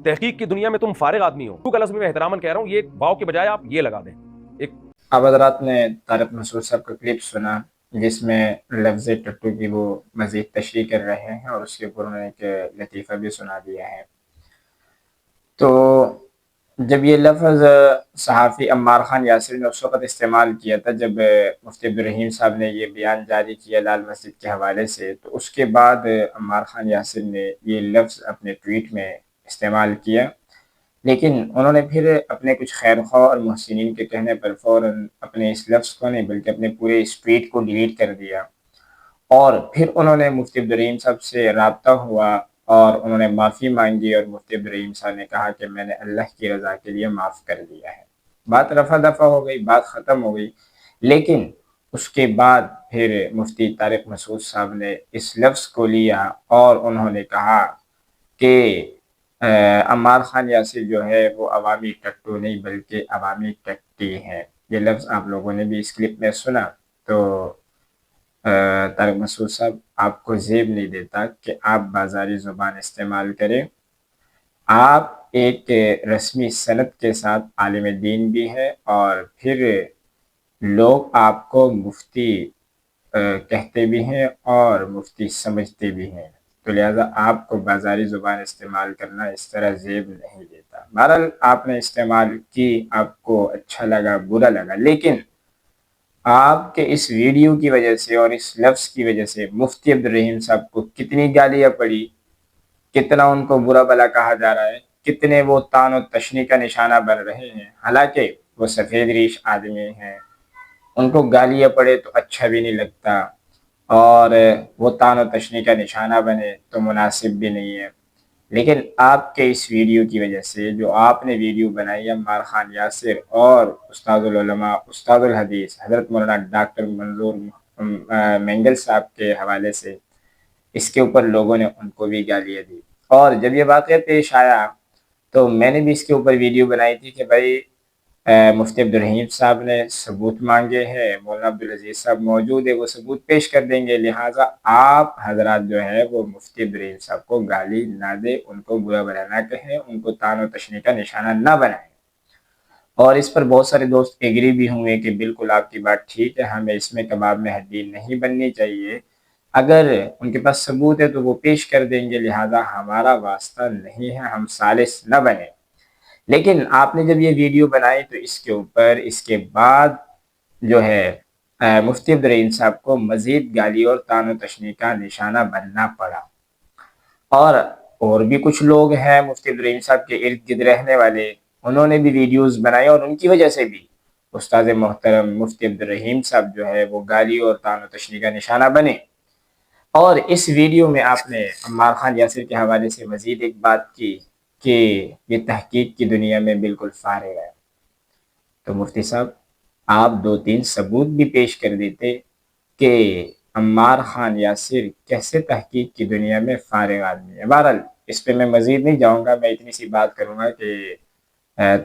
تحقیق کی دنیا میں تم فارغ آدمی ہو، کا لفظ میں احتراماً کہہ رہا ہوں، یہ واو کے بجائے آپ یہ لگا دیں ایک۔ اب حضرات نے طارق مسعود صاحب کا کلپ سنا جس میں لفظ ٹٹو کی وہ مزید تشریح کر رہے ہیں اور اس کے اوپر انہوں نے ایک لطیفہ بھی سنا دیا ہے۔ تو جب یہ لفظ صحافی عمار خان یاسر نے اس وقت استعمال کیا تھا جب مفتی عبدالرحیم صاحب نے یہ بیان جاری کیا لال مسجد کے حوالے سے، تو اس کے بعد عمار خان یاسر نے یہ لفظ اپنے ٹویٹ میں استعمال کیا، لیکن انہوں نے پھر اپنے کچھ خیر خواہ اور محسنین کے کہنے پر فوراً اپنے اس لفظ کو نہیں بلکہ اپنے پورے اس ٹویٹ کو ڈیلیٹ کر دیا، اور پھر انہوں نے مفتی عبدالرحیم صاحب سے رابطہ ہوا اور انہوں نے معافی مانگی، اور مفتی عبدالرحیم صاحب نے کہا کہ میں نے اللہ کی رضا کے لیے معاف کر دیا ہے۔ بات رفع دفع ہو گئی، بات ختم ہو گئی، لیکن اس کے بعد پھر مفتی طارق مسعود صاحب نے اس لفظ کو لیا اور انہوں نے کہا کہ عمار خان یاسر جو ہے وہ عوامی ٹٹو نہیں بلکہ عوامی ٹٹی ہے۔ یہ لفظ آپ لوگوں نے بھی اس کلپ میں سنا۔ تو طارق مسعود صاحب آپ کو زیب نہیں دیتا کہ آپ بازاری زبان استعمال کریں، آپ ایک رسمی سند کے ساتھ عالم دین بھی ہے اور پھر لوگ آپ کو مفتی کہتے بھی ہیں اور مفتی سمجھتے بھی ہیں، تو لہٰذا آپ کو بازاری زبان استعمال کرنا اس طرح زیب نہیں دیتا۔ بہرحال آپ نے استعمال کی، آپ کو اچھا لگا برا لگا، لیکن آپ کے اس ویڈیو کی وجہ سے اور اس لفظ کی وجہ سے مفتی عبدالرحیم صاحب کو کتنی گالیاں پڑی، کتنا ان کو برا بلا کہا جا رہا ہے، کتنے وہ طعن و تشنیع کا نشانہ بن رہے ہیں، حالانکہ وہ سفید ریش آدمی ہیں، ان کو گالیاں پڑے تو اچھا بھی نہیں لگتا، اور وہ طعن و تشنیع کا نشانہ بنے تو مناسب بھی نہیں ہے۔ لیکن آپ کے اس ویڈیو کی وجہ سے، جو آپ نے ویڈیو بنائی عمار خان یاسر اور استاد العلماء استاد الحدیث حضرت مولانا ڈاکٹر منظور مینگل صاحب کے حوالے سے، اس کے اوپر لوگوں نے ان کو بھی گالیاں دی، اور جب یہ واقعہ پیش آیا تو میں نے بھی اس کے اوپر ویڈیو بنائی تھی کہ بھائی مفتی عبدالرحیم صاحب نے ثبوت مانگے ہیں، مولانا عبدالعزیز صاحب موجود ہے، وہ ثبوت پیش کر دیں گے، لہٰذا آپ حضرات جو ہے وہ مفتی عبدالرحیم صاحب کو گالی نہ دیں، ان کو برا بھلا نہ کہیں، ان کو طعن و تشنیع کا نشانہ نہ بنائیں۔ اور اس پر بہت سارے دوست ایگری بھی ہوئے کہ بالکل آپ کی بات ٹھیک ہے، ہمیں اس میں کباب میں ہڈی نہیں بننی چاہیے، اگر ان کے پاس ثبوت ہے تو وہ پیش کر دیں گے، لہٰذا ہمارا واسطہ نہیں ہے، ہم ثالث نہ بنیں۔ لیکن آپ نے جب یہ ویڈیو بنائی تو اس کے اوپر اس کے بعد جو ہے مفتی عبدالرحیم صاحب کو مزید گالی اور طعن و تشنیع کا نشانہ بننا پڑا، اور بھی کچھ لوگ ہیں مفتی عبدالرحیم صاحب کے ارد گرد رہنے والے، انہوں نے بھی ویڈیوز بنائی اور ان کی وجہ سے بھی استاد محترم مفتی عبدالرحیم صاحب جو ہے وہ گالی اور طعن و تشنیع کا نشانہ بنے۔ اور اس ویڈیو میں آپ نے عمار خان یاسر کے حوالے سے مزید ایک بات کی کہ یہ تحقیق کی دنیا میں بالکل فارغ ہے، تو مفتی صاحب آپ 2-3 ثبوت بھی پیش کر دیتے کہ عمار خان یاسر کیسے تحقیق کی دنیا میں فارغ آدمی ہے۔ بہرحال اس پہ میں مزید نہیں جاؤں گا، میں اتنی سی بات کروں گا کہ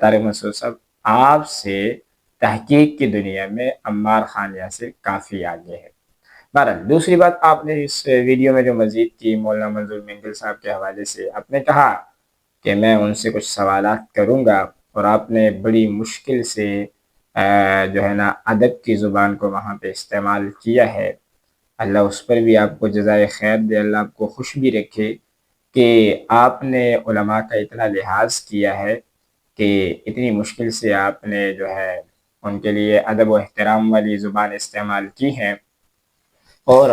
طارق مسعود صاحب آپ سے تحقیق کی دنیا میں عمار خان یاسر کافی آگے ہے۔ بہرحال دوسری بات آپ نے اس ویڈیو میں جو مزید کی مولانا منظور مینگل صاحب کے حوالے سے، آپ نے کہا کہ میں ان سے کچھ سوالات کروں گا، اور آپ نے بڑی مشکل سے جو ہے نا ادب کی زبان کو وہاں پہ استعمال کیا ہے۔ اللہ اس پر بھی آپ کو جزائے خیر دے، اللہ آپ کو خوش بھی رکھے کہ آپ نے علماء کا اتنا لحاظ کیا ہے کہ اتنی مشکل سے آپ نے جو ہے ان کے لیے ادب و احترام والی زبان استعمال کی ہے، اور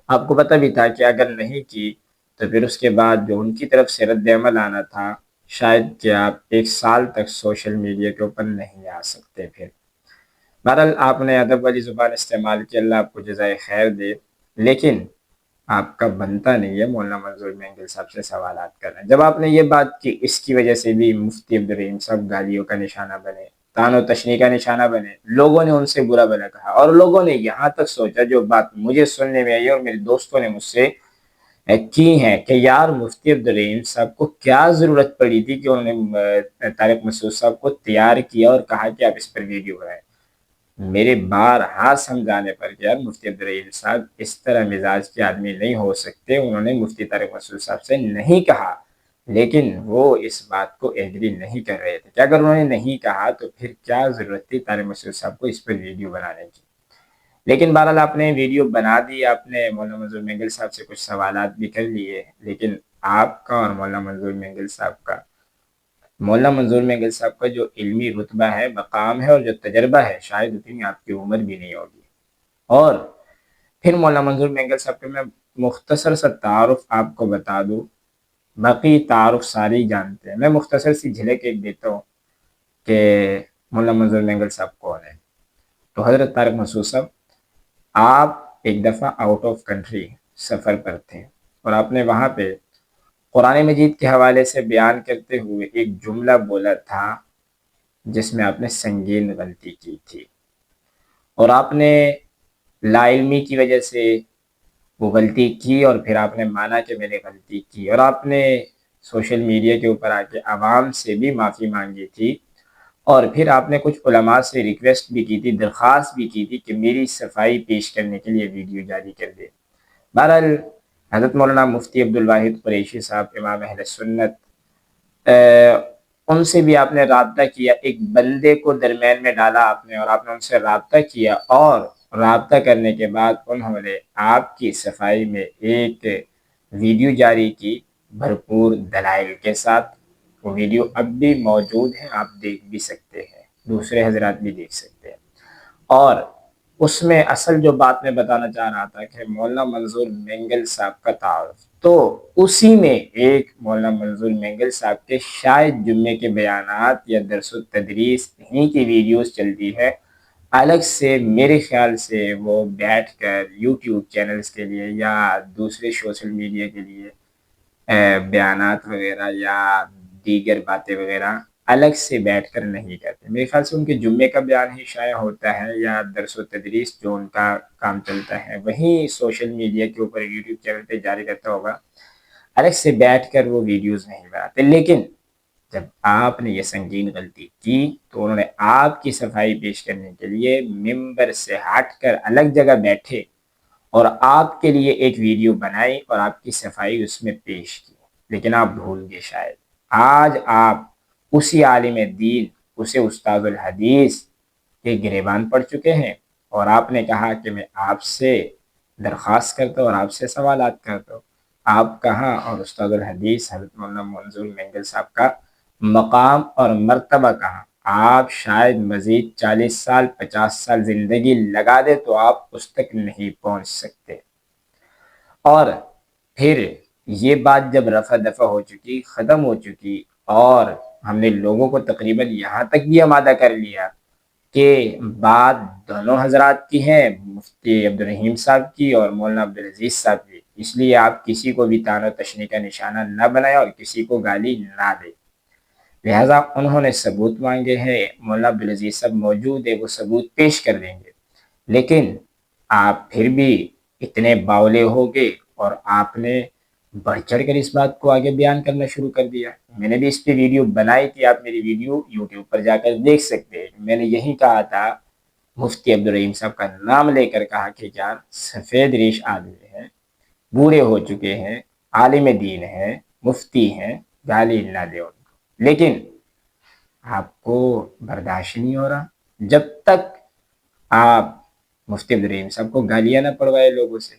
آپ کو پتہ بھی تھا کہ اگر نہیں کی تو پھر اس کے بعد جو ان کی طرف سے رد عمل آنا تھا، شاید کہ آپ 1 سال تک سوشل میڈیا کے اوپر نہیں آ سکتے پھر۔ بہرحال آپ نے ادب والی زبان استعمال کی، اللہ آپ کو جزائے خیر دے، لیکن آپ کا بنتا نہیں ہے مولانا منظور مینگل صاحب سے سوالات کرنا۔ جب آپ نے یہ بات کی، اس کی وجہ سے بھی مفتی عبدالرحیم صاحب گالیوں کا نشانہ بنے، طعن و تشنیع کا نشانہ بنے، لوگوں نے ان سے برا بھلا کہا، اور لوگوں نے یہاں تک سوچا، جو بات مجھے سننے میں آئی اور میرے دوستوں نے مجھ سے کی ہے، کہ یار مفتی عبدالرحیم صاحب کو کیا ضرورت پڑی تھی کہ انہوں نے طارق مسعود صاحب کو تیار کیا اور کہا کہ آپ اس پر ویڈیو بنائیں۔ میرے بارہا سمجھانے پر کہ یار مفتی عبدالرحیم صاحب اس طرح مزاج کے آدمی نہیں ہو سکتے، انہوں نے مفتی طارق مسعود صاحب سے نہیں کہا، لیکن وہ اس بات کو ایگری نہیں کر رہے تھے کہ اگر انہوں نے نہیں کہا تو پھر کیا ضرورت تھی طارق مسعود صاحب کو اس پر ویڈیو بنانے کی۔ لیکن بہرحال آپ نے ویڈیو بنا دی، آپ نے مولانا منظور مینگل صاحب سے کچھ سوالات بھی کر لیے، لیکن آپ کا اور مولانا منظور مینگل صاحب کا، مولانا منظور مینگل صاحب کا جو علمی رتبہ ہے، مقام ہے اور جو تجربہ ہے، شاید اتنی آپ کی عمر بھی نہیں ہوگی۔ اور پھر مولانا منظور مینگل صاحب کا میں مختصر سا تعارف آپ کو بتا دوں، باقی تعارف سارے ہی جانتے ہیں، میں مختصر سی جھلک ایک دیتا ہوں کہ مولانا منظور مینگل صاحب کون ہے۔ تو حضرت طارق مسعود صاحب، آپ ایک دفعہ آؤٹ آف کنٹری سفر پر تھے اور آپ نے وہاں پہ قرآن مجید کے حوالے سے بیان کرتے ہوئے ایک جملہ بولا تھا جس میں آپ نے سنگین غلطی کی تھی، اور آپ نے لا علمی کی وجہ سے وہ غلطی کی اور پھر آپ نے مانا کہ میں نے غلطی کی، اور آپ نے سوشل میڈیا کے اوپر آ کے عوام سے بھی معافی مانگی تھی، اور پھر آپ نے کچھ علماء سے ریکویسٹ بھی کی تھی، درخواست بھی کی تھی کہ میری صفائی پیش کرنے کے لیے ویڈیو جاری کر دے۔ بہرحال حضرت مولانا مفتی عبدالواحد قریشی صاحب امام اہل سنت، ان سے بھی آپ نے رابطہ کیا، ایک بندے کو درمیان میں ڈالا آپ نے، اور آپ نے ان سے رابطہ کیا، اور رابطہ کرنے کے بعد انہوں نے آپ کی صفائی میں ایک ویڈیو جاری کی بھرپور دلائل کے ساتھ۔ وہ ویڈیو اب بھی موجود ہے، آپ دیکھ بھی سکتے ہیں، دوسرے حضرات بھی دیکھ سکتے ہیں۔ اور اس میں اصل جو بات میں بتانا چاہ رہا تھا کہ مولانا منظور مینگل صاحب کا تعارف، تو اسی میں ایک مولانا منظور مینگل صاحب کے شاید جمعے کے بیانات یا درس و تدریس ہی کی ویڈیوز چلتی ہے، الگ سے میرے خیال سے وہ بیٹھ کر یوٹیوب چینلز کے لیے یا دوسرے سوشل میڈیا کے لیے بیانات وغیرہ یا دیگر باتیں وغیرہ الگ سے بیٹھ کر نہیں کرتے۔ میرے خیال سے ان کے جمعے کا بیان ہی شائع ہوتا ہے یا درس و تدریس جو ان کا کام چلتا ہے وہیں سوشل میڈیا کے اوپر یوٹیوب چینل پہ جاری رہتا ہوگا، الگ سے بیٹھ کر وہ ویڈیوز نہیں بناتے۔ لیکن جب آپ نے یہ سنگین غلطی کی تو انہوں نے آپ کی صفائی پیش کرنے کے لیے ممبر سے ہٹ کر الگ جگہ بیٹھے اور آپ کے لیے ایک ویڈیو بنائی اور آپ کی صفائی اس میں پیش کی، لیکن آپ بھول گئے شاید۔ آج آپ اسی عالم دین، اسے استاد الحدیث کے گریبان پڑ چکے ہیں، اور آپ نے کہا کہ میں آپ سے درخواست کرتا ہوں اور آپ سے سوالات کرتا ہوں۔ آپ کہاں اور استاد الحدیث حضرت مولانا منظور مینگل صاحب کا مقام اور مرتبہ کہاں؟ آپ شاید مزید 40 سال 50 سال زندگی لگا دے تو آپ اس تک نہیں پہنچ سکتے۔ اور پھر یہ بات جب رفع دفع ہو چکی، ختم ہو چکی، اور ہم نے لوگوں کو تقریباً یہاں تک بھی آمادہ کر لیا کہ بات دونوں حضرات کی ہیں، مفتی عبدالرحیم صاحب کی اور مولانا عبدالعزیز صاحب کی، اس لیے آپ کسی کو بھی طعن و تشنیع کا نشانہ نہ بنائیں اور کسی کو گالی نہ دیں۔ لہٰذا انہوں نے ثبوت مانگے ہیں، مولانا عبدالعزیز صاحب موجود ہے، وہ ثبوت پیش کر دیں گے، لیکن آپ پھر بھی اتنے باولے ہو گئے اور آپ نے بڑھ چڑھ کر اس بات کو آگے بیان کرنا شروع کر دیا۔ میں نے بھی اس پہ ویڈیو بنائی تھی، آپ میری ویڈیو یوٹیوب پر جا کر دیکھ سکتے ہیں۔ میں نے یہی کہا تھا، مفتی عبدالرحیم صاحب کا نام لے کر کہا کہ یار سفید ریش آدمی ہیں، بوڑھے ہو چکے ہیں، عالم دین ہیں، مفتی ہیں، گالی نہ دے ان کو۔ لیکن آپ کو برداشت نہیں ہو رہا، جب تک آپ مفتی عبدالرحیم صاحب کو گالیاں نہ پڑوائے لوگوں سے۔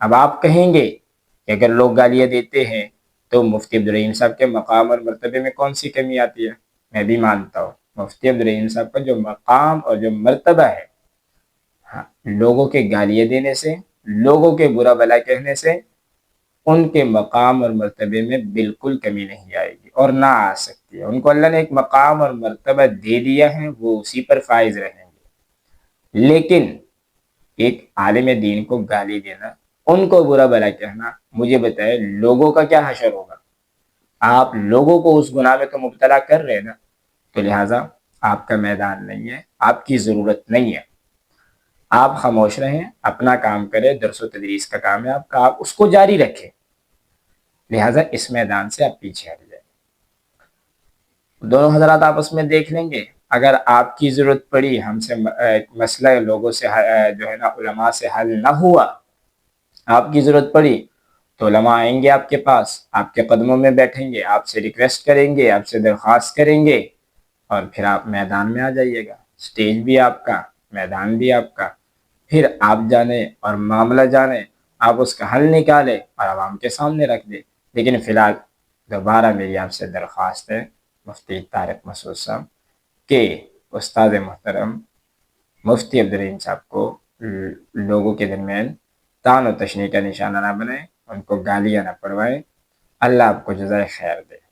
اب آپ کہیں گے کہ اگر لوگ گالیاں دیتے ہیں تو مفتی عبدالرحیم صاحب کے مقام اور مرتبے میں کون سی کمی آتی ہے؟ میں بھی مانتا ہوں مفتی عبدالرحیم صاحب کا جو مقام اور جو مرتبہ ہے، ہاں، لوگوں کے گالیاں دینے سے، لوگوں کے برا بھلا کہنے سے ان کے مقام اور مرتبے میں بالکل کمی نہیں آئے گی اور نہ آ سکتی ہے۔ ان کو اللہ نے ایک مقام اور مرتبہ دے دیا ہے، وہ اسی پر فائز رہیں گے۔ لیکن ایک عالم دین کو گالی دینا، ان کو برا بھلا کہنا، مجھے بتائے لوگوں کا کیا حشر ہوگا؟ آپ لوگوں کو اس گناہ میں تو مبتلا کر رہے نا، تو لہٰذا آپ کا میدان نہیں ہے، آپ کی ضرورت نہیں ہے۔ آپ خاموش رہیں، اپنا کام کریں، درس و تدریس کا کام ہے آپ کا، آپ اس کو جاری رکھیں، لہٰذا اس میدان سے آپ پیچھے ہٹ جائیں۔ دونوں حضرات آپس میں دیکھ لیں گے، اگر آپ کی ضرورت پڑی، ہم سے مسئلہ لوگوں سے جو ہے نا علماء سے حل نہ ہوا، آپ کی ضرورت پڑی تو علماء آئیں گے آپ کے پاس، آپ کے قدموں میں بیٹھیں گے، آپ سے ریکویسٹ کریں گے، آپ سے درخواست کریں گے، اور پھر آپ میدان میں آ جائیے گا۔ سٹیج بھی آپ کا، میدان بھی آپ کا، پھر آپ جانیں اور معاملہ جانیں، آپ اس کا حل نکالیں اور عوام کے سامنے رکھ دیں۔ لیکن فی الحال دوبارہ میری آپ سے درخواست ہے مفتی طارق مسعود صاحب کہ استاد محترم مفتی عبدالرحیم صاحب کو لوگوں کے درمیان طعن و تشنیع کا نشانہ نہ بنائیں، ان کو گالیاں نہ پڑوائیں۔ اللہ آپ کو جزائے خیر دے۔